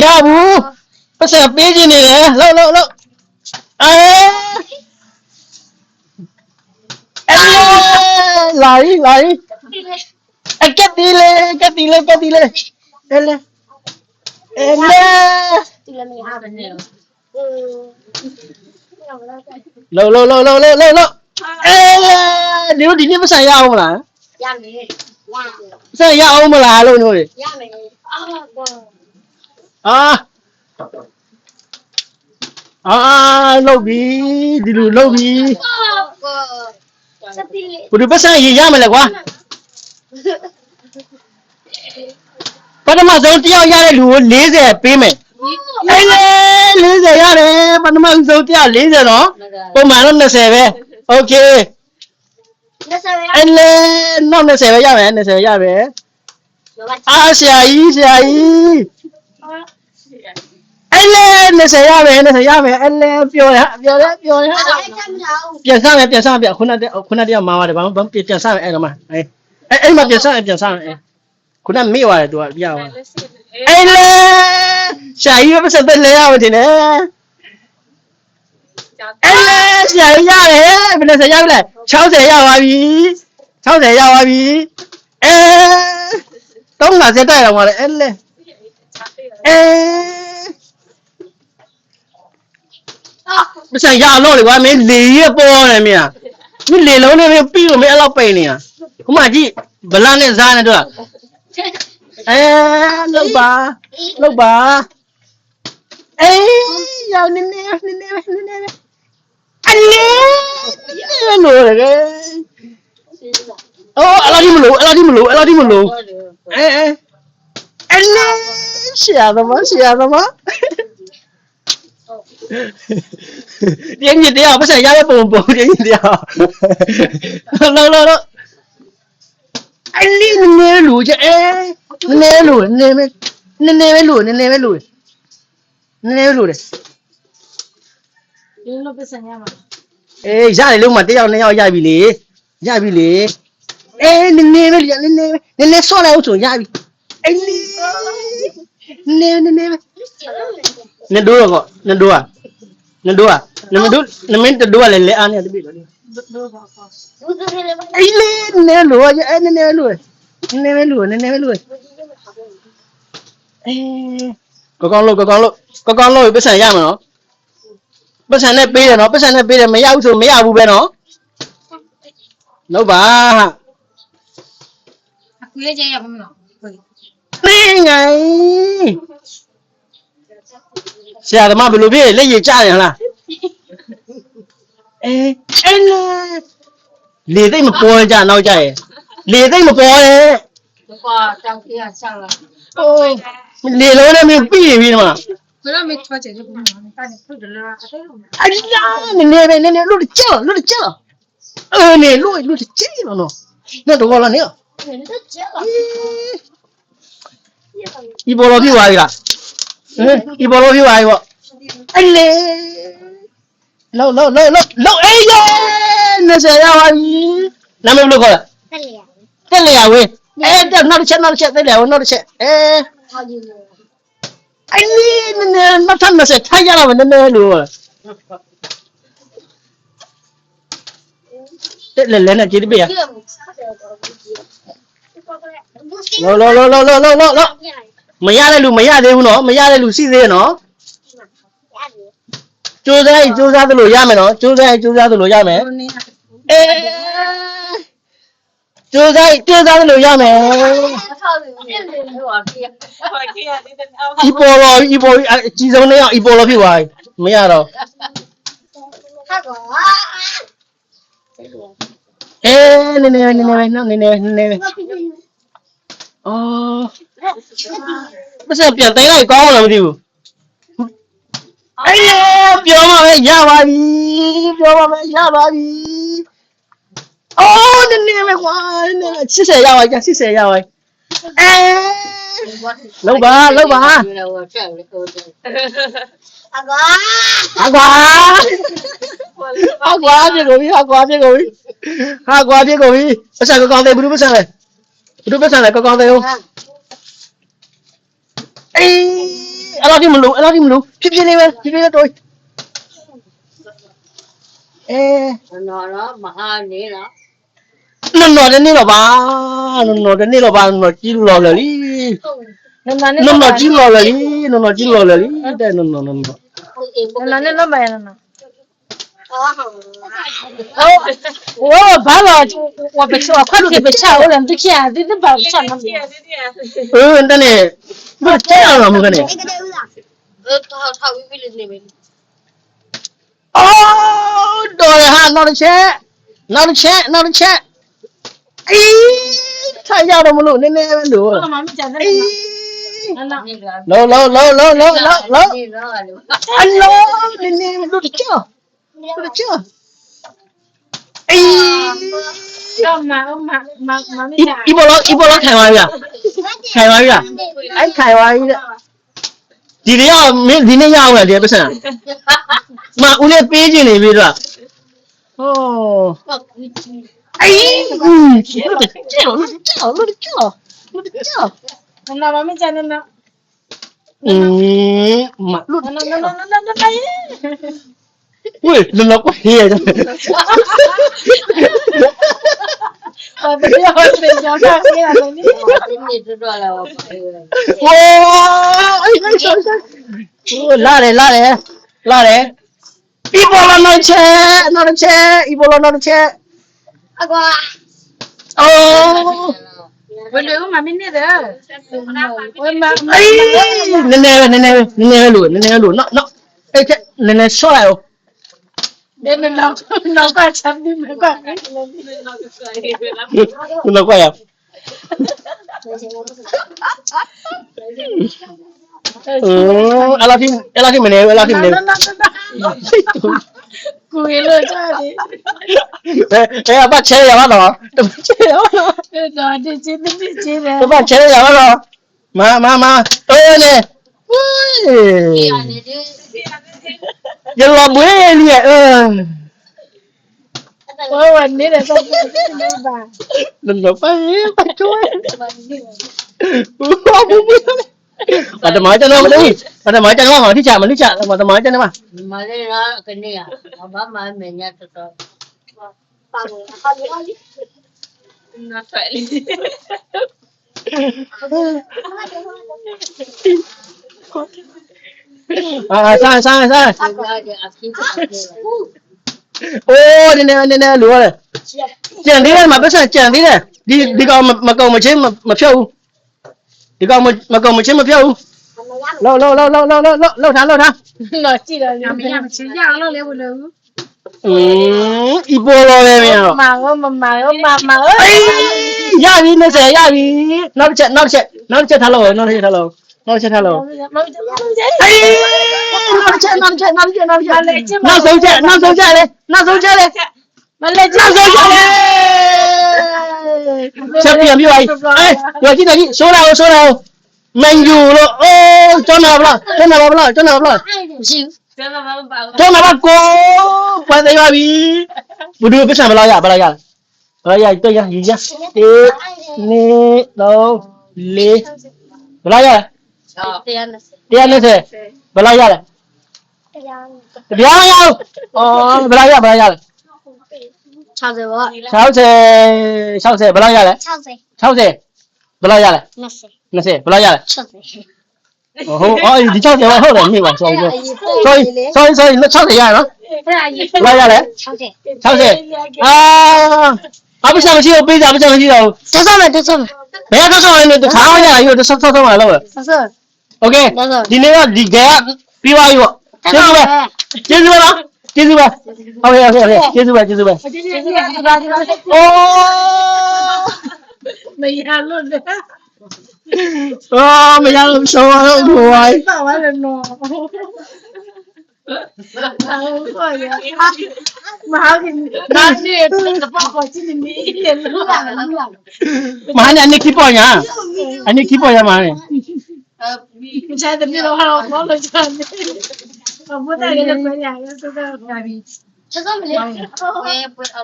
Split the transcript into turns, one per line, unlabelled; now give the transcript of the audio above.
ရဘူးပတ်စံပေးခြင်းနေတယ်လှုပ်လာကက်တီလေအဲလေ
ဒီလည်းမရဘူးနဲ့
လှုပ်ဒီလိုဒီနေ့ပတ်စံရအောင်မလား
ရမယ်ရ
ပတ်စံရအောင်မလားလို့တို့လေ
ရမယ်
လှုပ်ပြီဒီလိုလှုပ်ပြီ
စတိ
ဘယ်လိုပတ်စံရမလဲကွာပထမဆုံးတယောက်ရတဲ့လူကို40ပေးမယ်40ရတယ်ပထမဆုံးတယောက်40နော်ပုံမှန်တော့20ပဲโอเคနောက်20ပဲရမယ်20ရမယ်ဆရာကြီး20ရမယ်20ရမယ်ပြောရပြန်စမယ်ခုနတယောက်မှာပါတယ်ဘာမှပြန်စမယ်အဲ့တော့မှအဲ့မှာပြန်စမယ်ခုနမေ့သွားတယ်သူကပြသွားရှာကြီးပဲဆက်သက်လဲရမယ်တင်တယ်ရှာကြီးရတယ်ဘယ်နဲ့ဆက်ရမလဲ60ရပါပြီ60ရပါပြီ30တက်တော့မှာလေမဆိုင်ရတော့လေကွာမင်းလေရပေါ်နေမြင်မင်းလေလုံးနဲ့ပြီးလို့မင်းအဲ့လောက်ပိန်နေတာခုမှကြည့်ဗလနဲ့စားနေတော့လောက်ပါရောက်နေလို့လေအော်အလားဒီမလို့ရှာသမားပြင်းကြီးတရားပတ်စံရတဲ့ပုံပြင်းကြီးတရားလောက်နေလူကျနေလူနေပဲလူတယ်
ဒီလိုပစံရမှာ
ရတယ်လုံးမတယောက်2ယောက်ရပြီလေနည်းဆော့လိုက်အောင်ဆိုရပြီနည်းတော့နမင်းလည်းလဲအားနေတပြီတော့နည်းလို့ကောင်းလို့ပတ်စံရမှာနော်ပတ်စံနဲ့ပေးတယ်နော်မရဘူးဆိုမရဘူးပဲနော်လောက်ပါ
အခုလေးကျရပါမလား
ငိုင်းဆရာသမားဘယ်လိုဖြစ်လက်ရည်ကျတယ်ဟလားလေသိမ့်မပေါ်ကြနောက်ကြရဲ့လေသိမ့်မပေါ်ရဲ့
ကွာတောင်ကြီးဆောက်လာ
လေလုံးနဲ့မင်းပြီးပြီနော်
ဘယ်တော့မှထွက်ချင်လို့မဟုတ်ဘူးတာနေဖုတ်တယ်လားအဲ့လို
နည်းလို့ကြောက်နေလို့ကြည့်နော်တော့လာနေဒီဘောလုံးပြသွားပြီလားဒီဘောလုံးပြသွားပြီပေါ့လောက်20ရပါပြီနာမည်ဘယ်လိုခေါ်လဲတက်လျာဝေးနောက်တစ်ချက်တက်လျာဝေးနောက်တစ်ချက်
ဟောယူလို့
မထမ်းမစက်ထိုင်ရတော့နည်းလို့တက်လဲနဲ့ကြည့်ပြရလောမရတဲ့လူမရသေးဘူးနော်မရတဲ့လူရှိသေးရဲ့နော်ကြိုးစားသလိုရမယ်နော်ကြိုးစားသလိုရမယ်ကြိုးစားသလိုရမယ်ဤပေါ်အကြီးဆုံးနဲ့ဤပေါ်လို့ဖြစ်သွားမရတော့နည်းအော်မစပြန်တိုင်းလိုက်ကောင်းလားမသိဘူးပြောမှာပဲရပါပြီအော်နည်းပဲကွာ80ရပါ80ရပါလောက်ပါ
အကွာ
ပြေကုန်ပြီပတ်စံကောင်းတယ်ဘယ်လိုပတ်စံလဲကောင်းတယ်ဟုတ် အေးအဲ့လောက်ထိမလို့ဖြည်းဖြည်းလေးပဲတိုးအေး
နော်မဟာနေလား
နော်တနေ့တော့ပါနော်ကြီးလော်လေလी နော်ကြီးလော်လေလीတဲ့နော်
那那买了呢？哦，我把了，我不吃，我快点不吃，我人不吃，这把不吃那么。
တနေ့ဘယ်ကြောက်ရမှာမကနေ
ထောက်ပြီးလေးနေပြီ
အော်တော်ရဟာနောက်တစ်ချက်အေးထိုင်ရတော့မလို့နည်းနည်းပဲလို့
妈妈讲的。那那。
လော
နေတော့လေ
အလောနည်းနည်းလို့တကြောအေး
要买讲。
ဤဘောလောက်ခံပါဗျာအဲ့ခံပါပြီတဲ့ဒီနေ့ရောက်မင်းဒီနေ့ရောက်ရတဲ့ပတ်စံမဦးလေးပေးခြင်းနေပြီတော့ဟောအေးလို့တကြော
那妈妈讲的呢？
မလို့
那。
喂လုံလောက်ကိုဟေးရ
我不要睡觉，看黑了你。
နေတော့လာပါ
ဝါအေးဆောင်းဟိုလာတယ်ဤဘောလောက်နောက်ချက်ဤဘောလောက်နောက်ချက်
အကွာ
အော်
我留个妈咪那的。我妈。
အေးနည်းနည်းလို့နော်အဲ့ချက်နည်းနည်းဆော့လိုက်အောင်
那老怪产品没怪。
คุณเราก็อย่าอะไรที่มันเนี่ยอะไรที่มันเนี่ย
故意乐这里。
เอ้ยบ้าเชยอย่าบ้าหรอ
这的。
บ้าเชยอย่าบ้าหรอมาเนี่ย
နေတယ်
อย่ารอบุ้ยเนี่ย
我你的都没办。
นั่นเราไปช่วยอาจจะหมายจะน้องเลยอาจจะหมายจะน้องที่จ่ามันที่จ่าอาจจะหมายจะน้อง
မလေးလားကနေရဘာမှမမြတ်တော့ပါဘူးဟာလေနာဖဲလီ
ซ่า
အဖြစ်
โอ้เนี่ยรู้เลยကြံသေးတယ်မှာပတ်စံကြံသေးတယ်ဒီကောင်မကုံမချင်းမဖြုတ်ဘူးဒီကောင်မကုံမချင်းမဖြုတ်ဘူးလောက်ထား
老记得你们吃羊肉来不了。
ဤပေါ်တော်ပဲမင်းတော့
妈，我妈。
အေးရပြီ20ရပြီနောက်ချက်ထားလို့အေးနောက်ဆုံးချက်လေ
မလေးကျဆိုရလေ
ချက်ပြန်ပြီအေးရောကြည့်ဆိုးလာအောင်မန်ယူလို့အိုးကျောင်းနာဗလား
မရှိ
ကျန်တော့ဘာပါ
ကျောင်းနာဗကိုပတ်သေးပါပြီဘုဒ္ဓပစ္စံဘလားရတွေ့ရရီရ1 2 3 4ဘလားရ
120
120ဘလားရလဲတရားမရဘူးအော်ဘလားရလဲ
60ပါ
60ဘလားရလဲ 60ဘလားရလဲ 20ဘလားရလဲ ဟုတ်ဒီ60ပါဟုတ်တယ်မိပါ sorry 60ရနော်ဘလားရလဲ60အပစ္စမရှိဘူးပေးကြပစ္စမရှိတော့ဘယ်ကတော့ဆောင်းနေတခါမှရရတော့ဆောင်းလာလို့โอเคဒီနေ့ကဒီကပြီးသွားပြီပေါ့ကျေးဇူးပါဟုတ်ကျေးဇူးပါကျေးဇူးပါအိုး
没压路的。
အော်မရလို့ဆောင်းတော့ဘွား
到完了喏。妈给你，妈你这个宝宝今天你一脸冷了。
မဟာနဲ့ခိပေါ်ညာအနေခိပေါ်ရမှာလေ
你猜的你都喊我忘了讲的。我不带给他分享，这个干比。
这个没有，我也不知道。